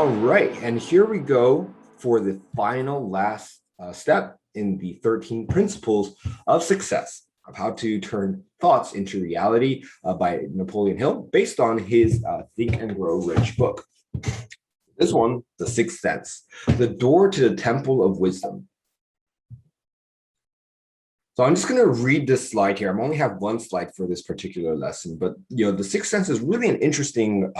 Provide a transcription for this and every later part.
All right, and here we go for the final last step in the 13 principles of success of how to turn thoughts into reality by Napoleon Hill, based on his Think and Grow Rich book. This one, The Sixth Sense, the door to the temple of wisdom. So I'm just going to read this slide here. I only have one slide for this particular lesson, but the sixth sense is really an interesting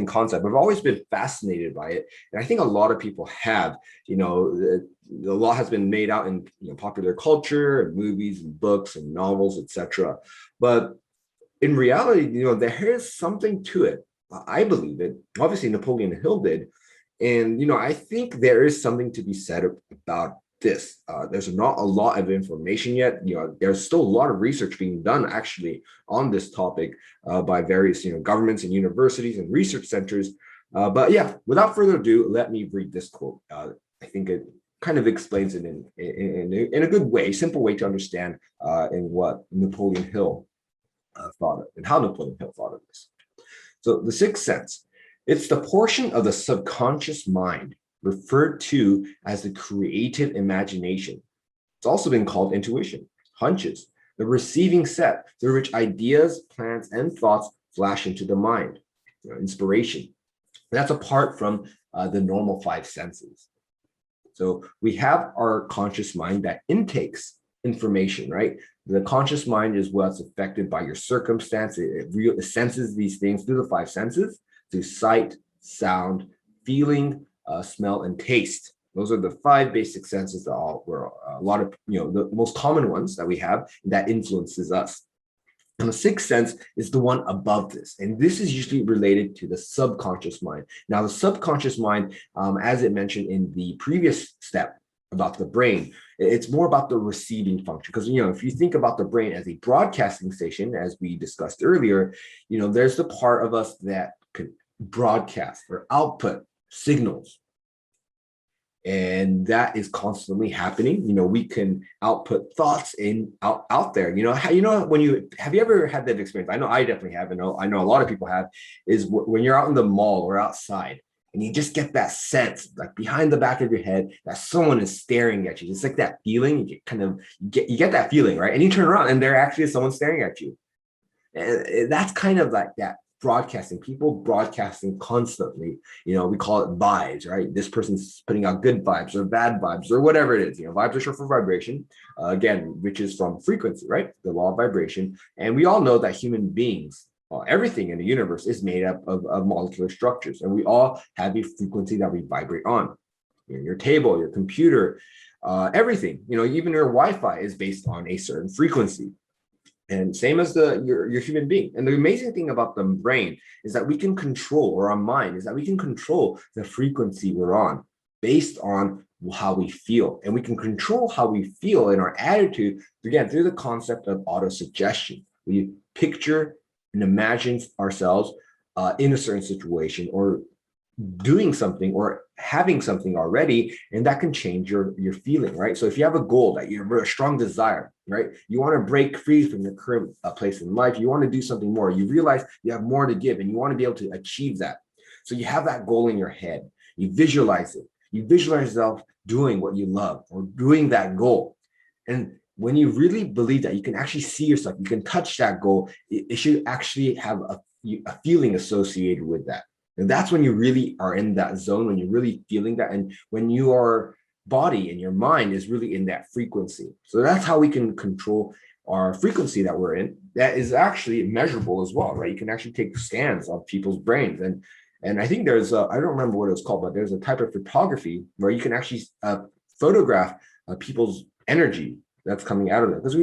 concept. I've always been fascinated by it, and I think a lot of people have. A lot has been made out in popular culture, and movies, and books, and novels, etc. But in reality, there is something to it. I believe it. Obviously, Napoleon Hill did, and I think there is something to be said about this. There's not a lot of information yet. There's still a lot of research being done actually on this topic by various governments and universities and research centers. But yeah, without further ado, let me read this quote. I think it kind of explains it in a good way, simple way to understand in what Napoleon Hill thought of and how Napoleon Hill thought of this. So the sixth sense, it's the portion of the subconscious mind referred to as the creative imagination. It's also been called intuition, hunches, the receiving set through which ideas, plans, and thoughts flash into the mind, inspiration. That's apart from the normal five senses. So we have our conscious mind that intakes information, right? The conscious mind is what's affected by your circumstance. It senses these things through the five senses, through sight, sound, feeling, smell, and taste. Those are the five basic senses that were a lot of the most common ones that we have that influences us. And the sixth sense is the one above this, and this is usually related to the subconscious mind. Now, the subconscious mind, as it mentioned in the previous step about the brain, it's more about the receiving function. Because if you think about the brain as a broadcasting station, as we discussed earlier, there's the part of us that could broadcast or output signals, and that is constantly happening. We can output thoughts out there. When you have you ever had that experience? I know I definitely have. I know a lot of people have. Is when you're out in the mall or outside, and you just get that sense, like behind the back of your head, that someone is staring at you. It's like that feeling. You get that feeling, right? And you turn around, and there actually is someone staring at you. And that's kind of like that. People broadcasting constantly, we call it vibes, right? This person's putting out good vibes or bad vibes or whatever it is. Vibes are short for vibration, again, which is from frequency, right? The law of vibration. And we all know that human beings, everything in the universe is made up of molecular structures, and we all have a frequency that we vibrate on. Your table, your computer, everything, even your Wi-Fi is based on a certain frequency. And same as your human being. And the amazing thing about the brain is that we can control, or our mind is that we can control the frequency we're on based on how we feel. And we can control how we feel in our attitude, again, through the concept of autosuggestion. We picture and imagine ourselves in a certain situation, or doing something, or having something already, and that can change your feeling, right? So if you have a goal that you're a strong desire, right? You want to break free from your current place in life. You want to do something more. You realize you have more to give, and you want to be able to achieve that. So you have that goal in your head. You visualize it. You visualize yourself doing what you love or doing that goal. And when you really believe that, you can actually see yourself, you can touch that goal, it should actually have a feeling associated with that. And that's when you really are in that zone, when you're really feeling that, and when your body and your mind is really in that frequency. So that's how we can control our frequency that we're in. That is actually measurable as well, right? You can actually take scans of people's brains. And I think there's I don't remember what it was called, but there's a type of photography where you can actually photograph people's energy that's coming out of it. Because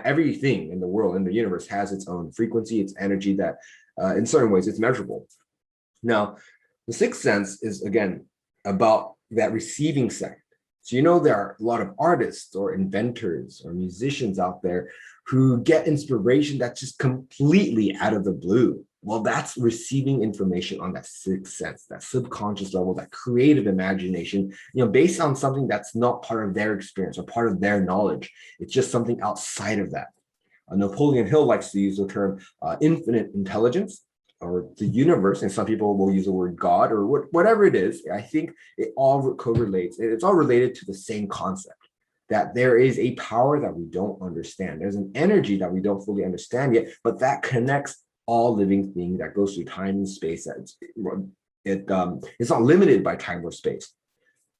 everything in the world, in the universe, has its own frequency, its energy that in certain ways it's measurable. Now, the sixth sense is, again, about that receiving side. So there are a lot of artists or inventors or musicians out there who get inspiration that's just completely out of the blue. Well, that's receiving information on that sixth sense, that subconscious level, that creative imagination, based on something that's not part of their experience or part of their knowledge. It's just something outside of that. Napoleon Hill likes to use the term infinite intelligence, or the universe, and some people will use the word God or whatever it is. I think it all correlates. It's all related to the same concept, that there is a power that we don't understand. There's an energy that we don't fully understand yet, but that connects all living things, that goes through time and space. It's not limited by time or space.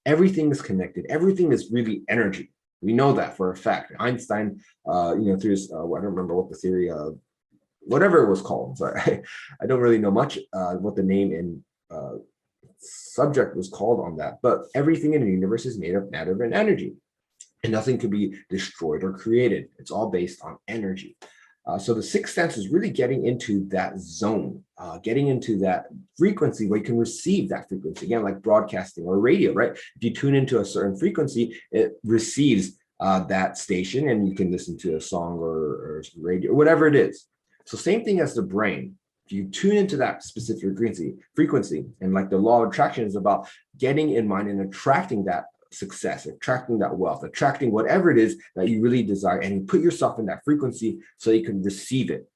Everything is connected. Everything is really energy. We know that for a fact. Einstein, through his, I don't remember what the theory of, whatever it was called. Sorry, I don't really know much what the name and subject was called on that. But everything in the universe is made of matter and energy, and nothing can be destroyed or created. It's all based on energy. So the sixth sense is really getting into that zone, getting into that frequency where you can receive that frequency. Again, like broadcasting or radio, right? If you tune into a certain frequency, it receives that station, and you can listen to a song or radio, whatever it is. So same thing as the brain. If you tune into that specific frequency, and like the law of attraction is about getting in mind and attracting that success, attracting that wealth, attracting whatever it is that you really desire, and you put yourself in that frequency so you can receive it.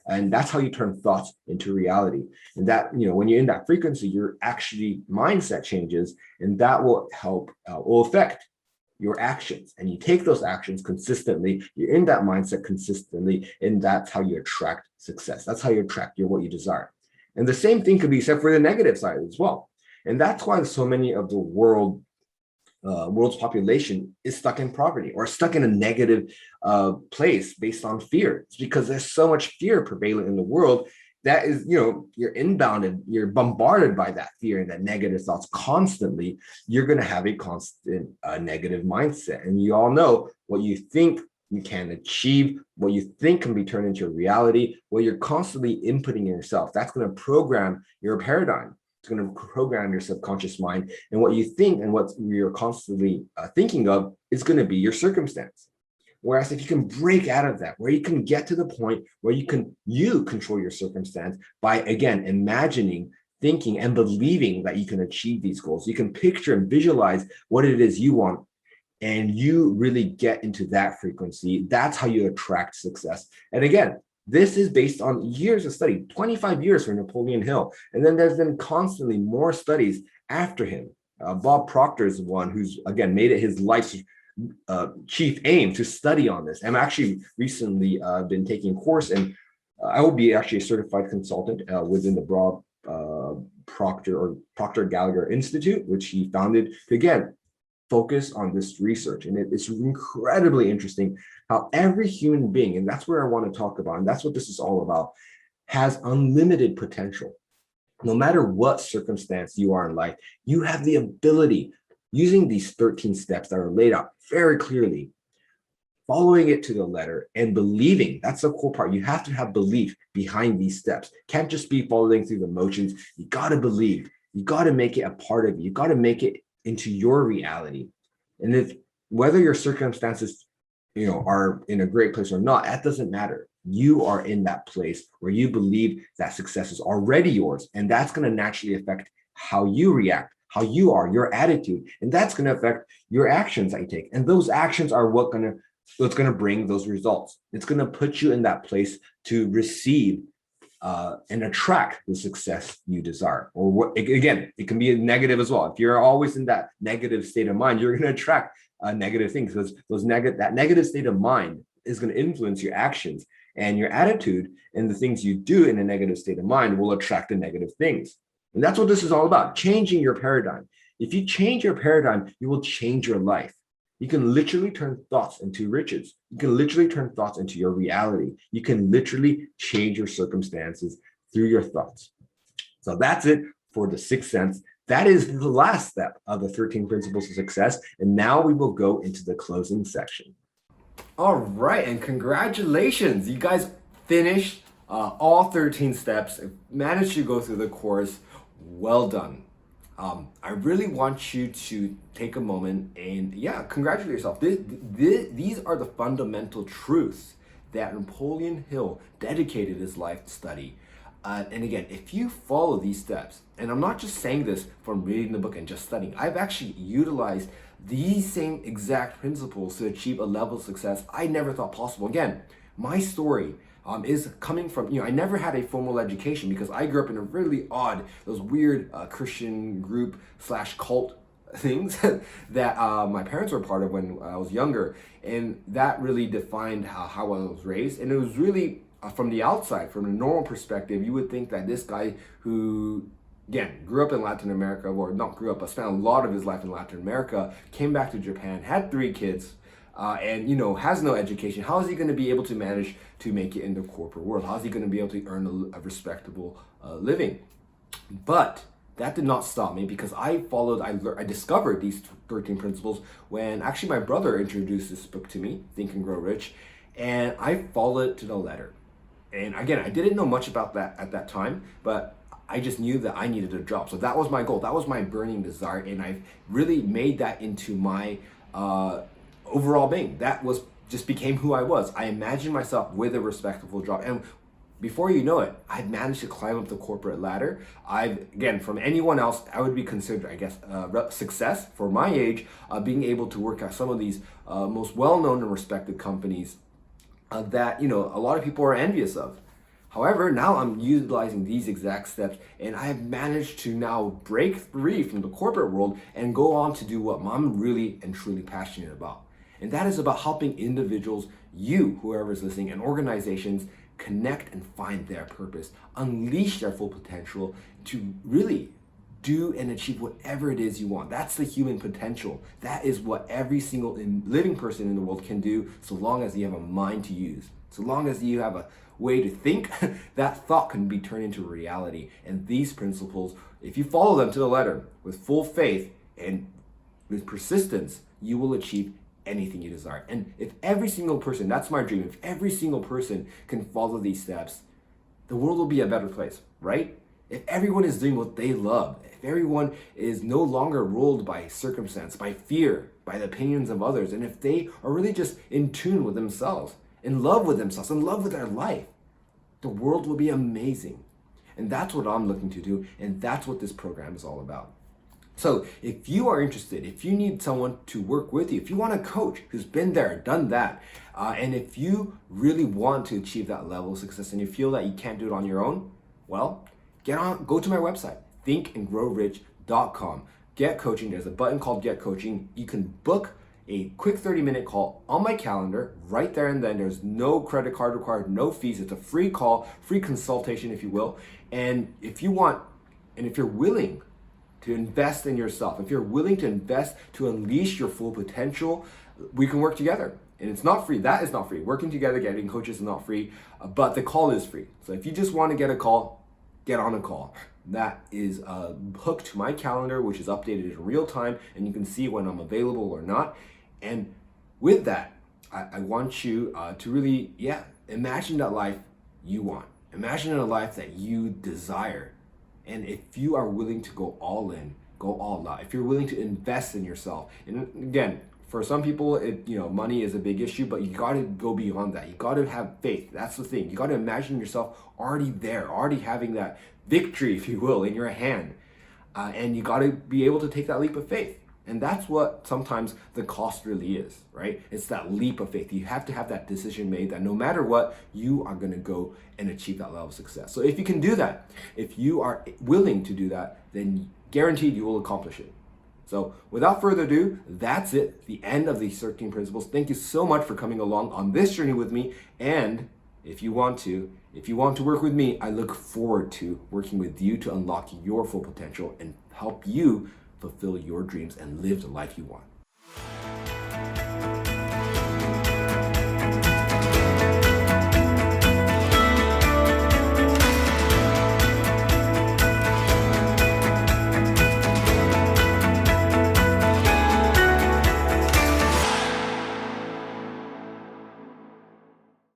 And that's how you turn thoughts into reality. And that, when you're in that frequency, your actually mindset changes, and that will help, will affect your actions. And you take those actions consistently, you're in that mindset consistently, and that's how you attract success. That's how you attract what you desire. And the same thing could be said for the negative side as well. And that's why so many of the world's population is stuck in poverty or stuck in a negative place based on fear. It's because there's so much fear prevalent in the world that is, you're inbounded, you're bombarded by that fear and that negative thoughts constantly. You're going to have a constant negative mindset. And you all know what you think you can achieve, what you think can be turned into reality, what you're constantly inputting in yourself. That's going to program your paradigm. It's going to program your subconscious mind, and what you think and what you're constantly thinking of is going to be your circumstance. Whereas if you can break out of that, where you can get to the point where you control your circumstance by, again, imagining, thinking, and believing that you can achieve these goals. You can picture and visualize what it is you want, and you really get into that frequency. That's how you attract success. And again, this is based on years of study, 25 years for Napoleon Hill. And then there's been constantly more studies after him. Bob Proctor is one who's, again, made it his life's chief aim to study on this. I'm actually recently been taking a course, and I will be actually a certified consultant within the Bob Proctor Gallagher Institute, which he founded to, again, focus on this research. And it's incredibly interesting how every human being, and that's where I want to talk about, and that's what this is all about, has unlimited potential. No matter what circumstance you are in life, you have the ability, using these 13 steps that are laid out very clearly, following it to the letter and believing. That's the core part. You have to have belief behind these steps. Can't just be following through the motions. You got to believe. You got to make it a part of you. You got to make it into your reality. And if whether your circumstances, are in a great place or not, that doesn't matter. You are in that place where you believe that success is already yours, and that's going to naturally affect how you react, how you are, your attitude, and that's going to affect your actions that you take. And those actions are what's going to bring those results. It's going to put you in that place to receive and attract the success you desire. Or again, it can be a negative as well. If you're always in that negative state of mind, you're going to attract negative things, because that negative state of mind is going to influence your actions, and your attitude and the things you do in a negative state of mind will attract the negative things. And that's what this is all about, changing your paradigm. If you change your paradigm, you will change your life. You can literally turn thoughts into riches. You can literally turn thoughts into your reality. You can literally change your circumstances through your thoughts. So that's it for the sixth sense. That is the last step of the 13 principles of success. And now we will go into the closing section. All right, and congratulations. You guys finished all 13 steps, managed to go through the course. Well done. I really want you to take a moment and, congratulate yourself. These are the fundamental truths that Napoleon Hill dedicated his life to study. And again, if you follow these steps, and I'm not just saying this from reading the book and just studying, I've actually utilized these same exact principles to achieve a level of success I never thought possible. Again, my story, is coming from, I never had a formal education because I grew up in a really odd, those weird Christian group / cult things that my parents were part of when I was younger. And that really defined how I was raised. And it was really from the outside, from a normal perspective, you would think that this guy who, again, grew up in Latin America, or not grew up, but spent a lot of his life in Latin America, came back to Japan, had 3 kids, and has no education. How is he going to be able to manage to make it in the corporate world? How is he going to be able to earn a respectable living? But that did not stop me, because I discovered these 13 principles when actually my brother introduced this book to me, Think and Grow Rich, and I followed it to the letter. And again, I didn't know much about that at that time, but I just knew that I needed a job. So that was my goal. That was my burning desire. And I really made that into my overall being. That was just became who I was. I imagined myself with a respectable job. And before you know it, I've managed to climb up the corporate ladder. Again, from anyone else, I would be considered, I guess, success for my age, being able to work at some of these most well-known and respected companies that, a lot of people are envious of. However, now I'm utilizing these exact steps, and I have managed to now break free from the corporate world and go on to do what I'm really and truly passionate about. And that is about helping individuals, whoever is listening, and organizations connect and find their purpose, unleash their full potential to really do and achieve whatever it is you want. That's the human potential. That is what every single living person in the world can do, so long as you have a mind to use. So long as you have a way to think, that thought can be turned into reality. And these principles, if you follow them to the letter with full faith and with persistence, you will achieve anything you desire. And if every single person, that's my dream, if every single person can follow these steps, the world will be a better place, right? If everyone is doing what they love, if everyone is no longer ruled by circumstance, by fear, by the opinions of others, and if they are really just in tune with themselves, in love with themselves, in love with their life, the world will be amazing. And that's what I'm looking to do, and that's what this program is all about. So if you are interested, if you need someone to work with you, if you want a coach who's been there, done that, and if you really want to achieve that level of success and you feel that you can't do it on your own, well, go to my website, thinkandgrowrich.com. Get coaching. There's a button called Get Coaching. You can book a quick 30-minute call on my calendar right there and then. There's no credit card required, no fees. It's a free call, free consultation, if you will. And if you want, and if you're willing to invest in yourself, if you're willing to invest to unleash your full potential, we can work together. And it's not free. That is not free. Working together, getting coaches is not free, but the call is free. So if you just want to get a call, get on a call. That is hooked to my calendar, which is updated in real time, and you can see when I'm available or not. And with that, I want you to really, imagine that life you want. Imagine a life that you desire. And if you are willing to go all in, go all out, if you're willing to invest in yourself, and again, for some people, money is a big issue, but you got to go beyond that. You got to have faith. That's the thing. You got to imagine yourself already there, already having that victory, if you will, in your hand. And you got to be able to take that leap of faith. And that's what sometimes the cost really is, right? It's that leap of faith. You have to have that decision made that no matter what, you are going to go and achieve that level of success. So if you can do that, if you are willing to do that, then guaranteed you will accomplish it. So without further ado, that's it, the end of these 13 principles. Thank you so much for coming along on this journey with me. And if you want to work with me, I look forward to working with you to unlock your full potential and help you fulfill your dreams and live the life you want.